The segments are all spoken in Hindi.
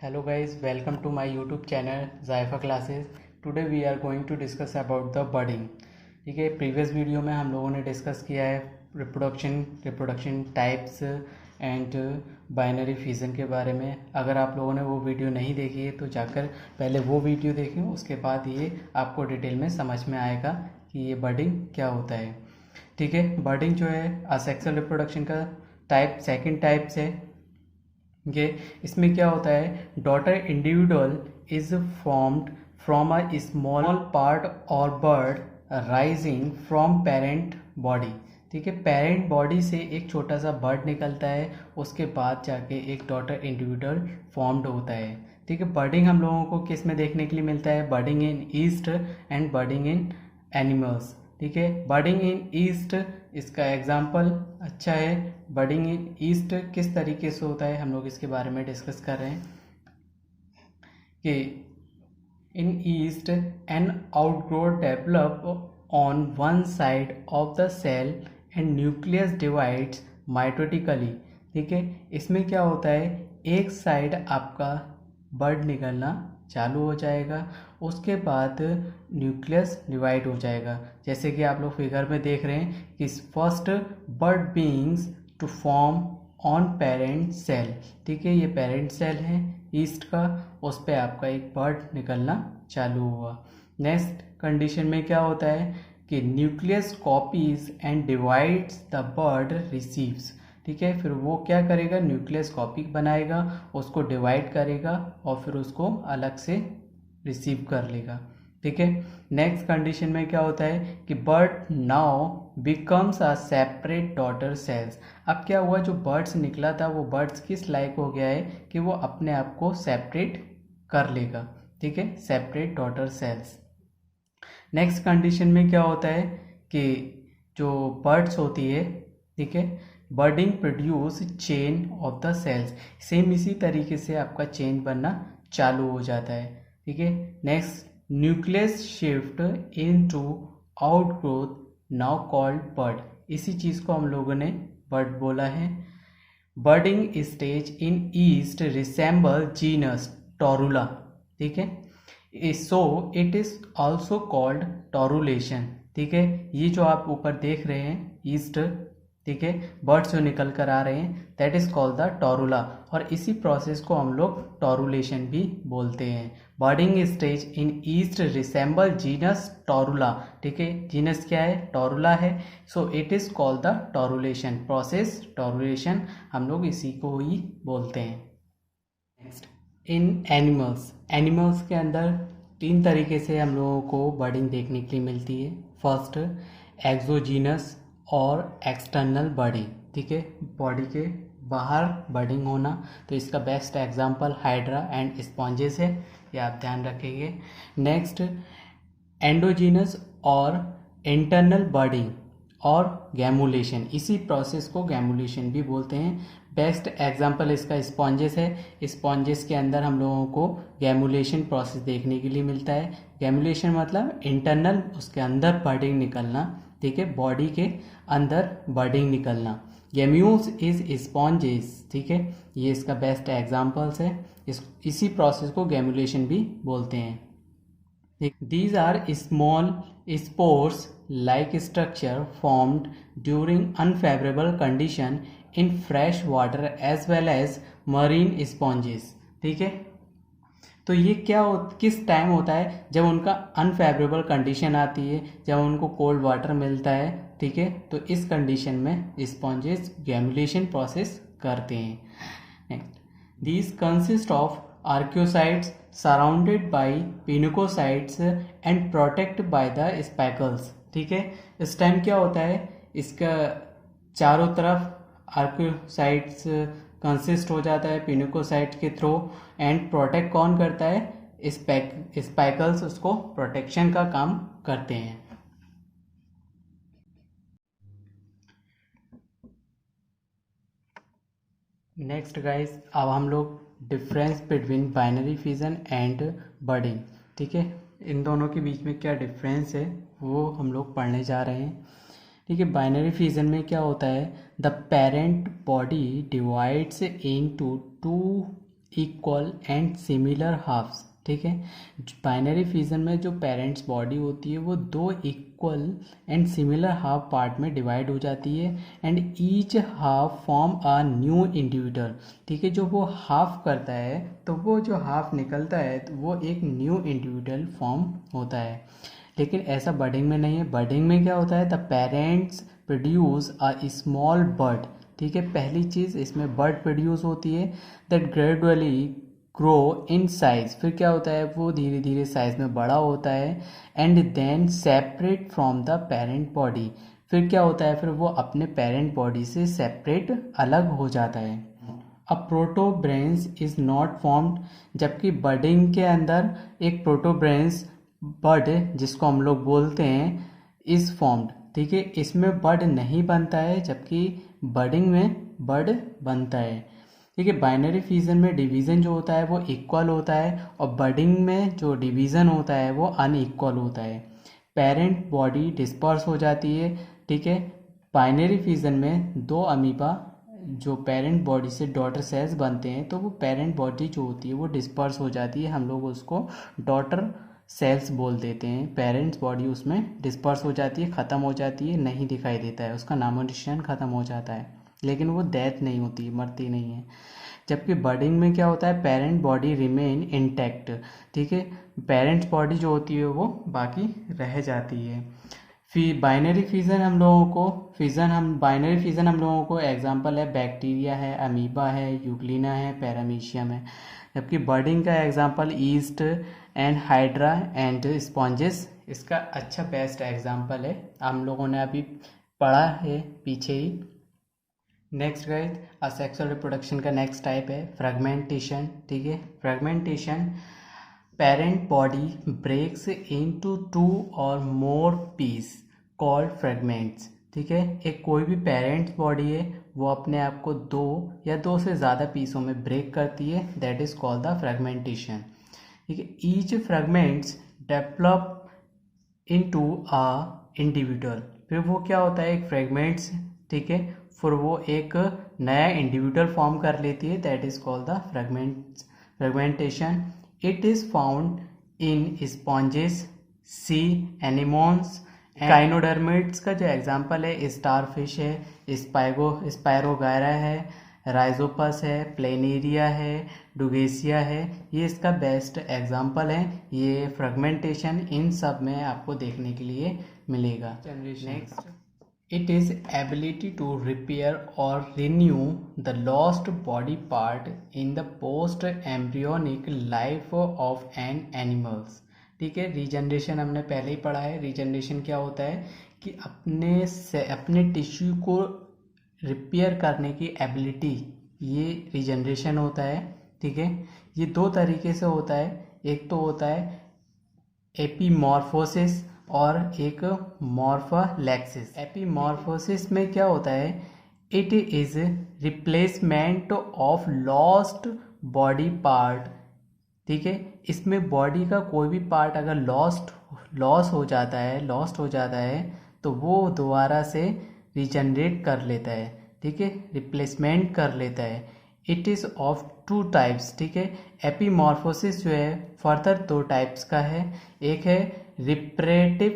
Hello guys, welcome to my YouTube channel Zaifa Classes. Today we are going to discuss about the budding. ठीक है, प्रीवियस वीडियो में हम लोगों ने डिस्कस किया है reproduction types and binary fission के बारे में. अगर आप लोगों ने वो वीडियो नहीं देखी है तो जाकर पहले वो वीडियो देखें, उसके बाद ये आपको डिटेल में समझ में आएगा कि ये बर्डिंग क्या होता है. ठीक है, बर्डिंग जो है असेक्सुअल रिप्रोडक्शन का सेकंड टाइप है. ये इसमें क्या होता है, daughter individual is formed from a small part और bud rising from parent body. ठीक है, पेरेंट बॉडी से एक छोटा सा बर्ड निकलता है, उसके बाद जाके एक डॉटर इंडिविजुअल फॉर्म्ड होता है. ठीक है, बर्डिंग हम लोगों को किस में देखने के लिए मिलता है, बर्डिंग इन ईस्ट एंड बर्डिंग इन एनिमल्स. ठीक है, बर्डिंग इन ईस्ट इसका एग्जाम्पल अच्छा है. बर्डिंग इन ईस्ट किस तरीके से होता है, हम लोग इसके बारे में डिस्कस कर रहे हैं कि in yeast an outgrowth develop on one side of the cell and nucleus divides mitotically. ठीक है, इसमें क्या होता है, एक साइड आपका बर्ड निकलना चालू हो जाएगा, उसके बाद न्यूक्लियस डिवाइड हो जाएगा. जैसे कि आप लोग फिगर में देख रहे हैं कि first bud begins to form on parent cell. ठीक है, ये पेरेंट सेल है ईस्ट का, उस पर आपका एक बर्ड निकलना चालू हुआ. नेक्स्ट कंडीशन में क्या होता है कि nucleus copies and divides the bird receives. ठीक है, फिर वो क्या करेगा, न्यूक्लियस कॉपी बनाएगा, उसको डिवाइड करेगा और फिर उसको अलग से रिसीव कर लेगा. ठीक है, नेक्स्ट कंडीशन में क्या होता है कि bird now becomes a separate daughter cells. अब क्या हुआ, जो बर्ड्स निकला था वो बर्ड्स किस लायक हो गया है कि वो अपने आप को सेपरेट कर लेगा. ठीक है, separate daughter cells. Next condition में क्या होता है कि जो बर्ड्स होती है, ठीक है, budding produce chain of the cells. Same इसी तरीके से आपका चेन बनना चालू हो जाता है. ठीक है, next nucleus shift into outgrowth now called bud. इसी चीज़ को हम लोगों ने बर्ड बोला है. Budding stage in yeast resemble genus Torula. ठीक है, so it is also called torulation. ठीक है, ये जो आप ऊपर देख रहे हैं ईस्ट, ठीक है, बर्ड्स जो निकल कर आ रहे हैं, दैट इज कॉल्ड द टोरुला, और इसी प्रोसेस को हम लोग टोरुलेशन भी बोलते हैं. Budding stage in yeast resemble genus Torula. ठीक है, जीनस क्या है, टोरुला है, so it is called the torulation process. Torulation हम लोग इसी को ही बोलते हैं. Next in animals. एनिमल्स के अंदर तीन तरीके से हम लोगों को बर्डिंग देखने के लिए मिलती है. फर्स्ट एक्सोजीनस और एक्सटर्नल बर्डिंग. ठीक है, बॉडी के बाहर बर्डिंग होना, तो इसका best example hydra and sponges है, ये आप ध्यान रखेंगे. नेक्स्ट एंडोजीनस और इंटरनल बर्डिंग और गैमुलेशन. इसी प्रोसेस को गैमुलेशन भी बोलते हैं. बेस्ट एग्जांपल इसका स्पॉन्जेस है. स्पॉन्जेस के अंदर हम लोगों को गैमुलेशन प्रोसेस देखने के लिए मिलता है. गैमुलेशन मतलब इंटरनल, उसके अंदर बर्डिंग निकलना. ठीक है, बॉडी के अंदर बर्डिंग निकलना. Gemmules is sponges. ठीक है, ये इसका बेस्ट एग्जांपल्स है. इसी प्रोसेस को गैमुलेशन भी बोलते हैं. These are small spores like structure formed during unfavorable condition in fresh water as well as marine sponges. ठीक है, तो ये किस टाइम होता है, जब उनका अनफेवरेबल कंडीशन आती है, जब उनको कोल्ड वाटर मिलता है. ठीक है, तो इस कंडीशन में स्पॉन्जेस गैमुलेशन प्रोसेस करते हैं. Next, these consist of archaeocytes surrounded by pinacocytes and protect by the spicules. ठीक है, इस टाइम क्या होता है, इसका चारों तरफ आर्क्योसाइट्स कंसिस्ट हो जाता है पिनकोसाइट्स के थ्रू, एंड प्रोटेक्ट कौन करता है, स्पैकल्स उसको प्रोटेक्शन का काम करते हैं. नेक्स्ट गाइस, अब हम लोग difference between binary fission and budding. ठीक है, इन दोनों के बीच में क्या डिफरेंस है वो हम लोग पढ़ने जा रहे हैं. ठीक है, बाइनरी फिजन में क्या होता है, the parent body divides into two equal and similar halves. ठीक है, बाइनरी फिजन में जो पेरेंट्स बॉडी होती है वो दो equal and similar half part में डिवाइड हो जाती है and each half form a new individual. ठीक है, जो वो हाफ करता है तो वो जो हाफ निकलता है तो वो एक न्यू इंडिविजुअल फॉर्म होता है। लेकिन ऐसा बडिंग में नहीं है। बडिंग में क्या होता है, the parents produce a small bird. ठीक है, पहली चीज़ इसमें बर्ड प्रोड्यूस होती है that gradually grow in size. फिर क्या होता है, वो धीरे धीरे साइज में बड़ा होता है and then separate from the parent body. फिर क्या होता है, फिर वो अपने पेरेंट बॉडी से सेपरेट अलग हो जाता है। अ प्रोटोब्रेंस इज नॉट फॉर्म्ड, जबकि बडिंग के अंदर एक प्रोटोब्रेंस बड जिसको हम लोग बोलते हैं इज फॉर्म्ड। ठीक है, इसमें बड नहीं बनता है जबकि बडिंग में बड बनता है। ठीक है, बाइनरी फिजन में डिवीज़न जो होता है वो इक्वल होता है और बडिंग में जो डिवीज़न होता है वो अनइक्वल होता है। पेरेंट बॉडी डिस्पर्स हो जाती है। ठीक है, बाइनरी फिजन में दो अमीबा जो पेरेंट बॉडी से डॉटर सेल्स बनते हैं तो वो पेरेंट बॉडी जो होती है वो डिस्पर्स हो जाती है, हम लोग उसको डॉटर सेल्स बोल देते हैं। पेरेंट्स बॉडी उसमें डिस्पर्स हो जाती है, ख़त्म हो जाती है, नहीं दिखाई देता है, उसका नामो निशान ख़त्म हो जाता है, लेकिन वो डेथ नहीं होती, मरती नहीं है। जबकि बडिंग में क्या होता है, पेरेंट बॉडी रिमेन इंटैक्ट। ठीक है, पेरेंट्स बॉडी जो होती है वो बाकी रह जाती है। बाइनरी फिजन हम लोगों को एग्जांपल है बैक्टीरिया है, अमीबा है, यूग्लिना है, पैरामीशियम है। जबकि बर्डिंग का example east and hydra and sponges इसका अच्छा बेस्ट एग्जांपल है, हम लोगों ने अभी पढ़ा है पीछे ही। नेक्स्ट गाइस, असेक्सुअल रिप्रोडक्शन का नेक्स्ट टाइप है फ्रेगमेंटेशन। ठीक है, fragmentation, parent body breaks into two or more piece called fragments. ठीक है, एक कोई भी पेरेंट्स बॉडी है वो अपने आप को दो या दो से ज़्यादा पीसों में ब्रेक करती है, that is called the fragmentation. ठीक है, each fragments develop into a individual. फिर वो क्या होता है, एक फ्रेगमेंट्स, ठीक है, फिर वो एक नया इंडिविजुअल फॉर्म कर लेती है, that is called the fragmentation. It is found in sponges, sea anemones, echinoderms का जो एग्जांपल है स्टारफिश है, स्पायरोगायरा है, राइजोपस है, प्लेनेरिया है, डुगेसिया है, ये इसका बेस्ट एग्जांपल है। ये फ्रेगमेंटेशन इन सब में आपको देखने के लिए मिलेगा। Next, it is ability to repair or renew the lost body part in the post embryonic life of an animals। ठीक है, रीजनरेशन हमने पहले ही पढ़ा है। रीजनरेशन क्या होता है कि अपने टिश्यू को रिपेयर करने की एबिलिटी, ये रीजनरेशन होता है। ठीक है, ये दो तरीके से होता है, एक तो होता है एपीमॉर्फोसिस और एक मॉर्फोलेक्सिस। एपीमॉर्फोसिस में क्या होता है, it is replacement of lost body part. ठीक है, इसमें बॉडी का कोई भी पार्ट अगर लॉस्ट हो जाता है तो वो दोबारा से रिजनरेट कर लेता है। ठीक है, रिप्लेसमेंट कर लेता है। It is of two types. ठीक है, एपीमॉर्फोसिस जो है फर्दर दो टाइप्स का है, एक है रिपरेटिव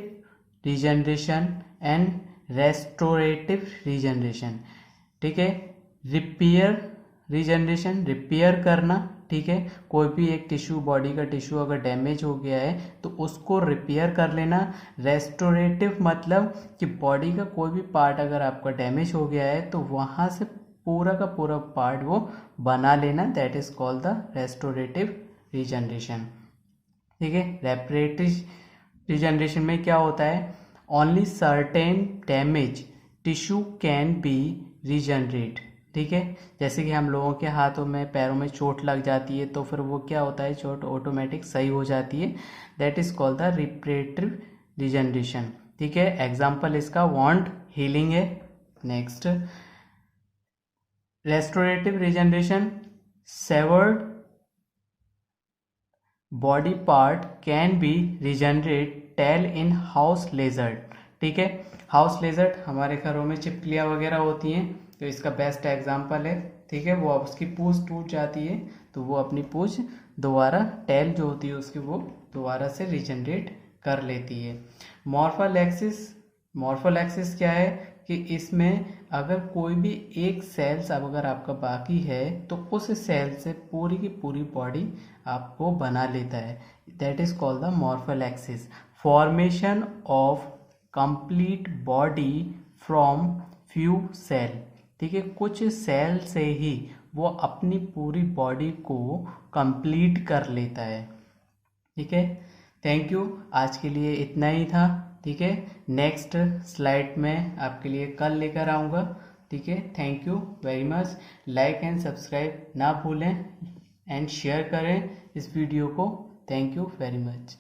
रीजनरेशन एंड रेस्टोरेटिव रीजनरेशन। ठीक है, रीजनरेशन रिपेयर करना। ठीक है, कोई भी एक टिश्यू, बॉडी का टिश्यू अगर डैमेज हो गया है तो उसको रिपेयर कर लेना। रेस्टोरेटिव मतलब कि बॉडी का कोई भी पार्ट अगर आपका डैमेज हो गया है तो वहाँ से पूरा का पूरा पार्ट वो बना लेना, that is called the restorative regeneration. ठीक है, रेपरेटिव रीजनरेशन में क्या होता है, only certain damage tissue can be regenerate. ठीक है, जैसे कि हम लोगों के हाथों में पैरों में चोट लग जाती है तो फिर वो क्या होता है, चोट ऑटोमेटिक सही हो जाती है, that is called the reparative regeneration. ठीक है, एग्जाम्पल इसका वॉन्ड हीलिंग है। Next, restorative regeneration, severed body part can be regenerate tail in house lizard. ठीक है, हाउस लेजर्ड हमारे घरों में छिपकलियाँ वगैरह होती हैं तो इसका बेस्ट एग्जांपल है। ठीक है, वो अब उसकी पूंछ टूट जाती है तो वो अपनी पूंछ दोबारा टेल जो होती है उसकी वो दोबारा से रिजनरेट कर लेती है। मॉर्फोलैक्सिस क्या है कि इसमें अगर कोई भी एक सेल्स अब अगर आपका बाकी है तो उस सेल से पूरी की पूरी बॉडी आपको बना लेता है। That is called the morphallaxis, formation of complete body from few cell. ठीक है, कुछ सेल से ही वो अपनी पूरी बॉडी को कंप्लीट कर लेता है। ठीक है, थैंक यू, आज के लिए इतना ही था। ठीक है, नेक्स्ट स्लाइड में आपके लिए कल लेकर आऊँगा। ठीक है, thank you very much. Like and subscribe ना भूलें एंड शेयर करें इस वीडियो को। Thank you very much.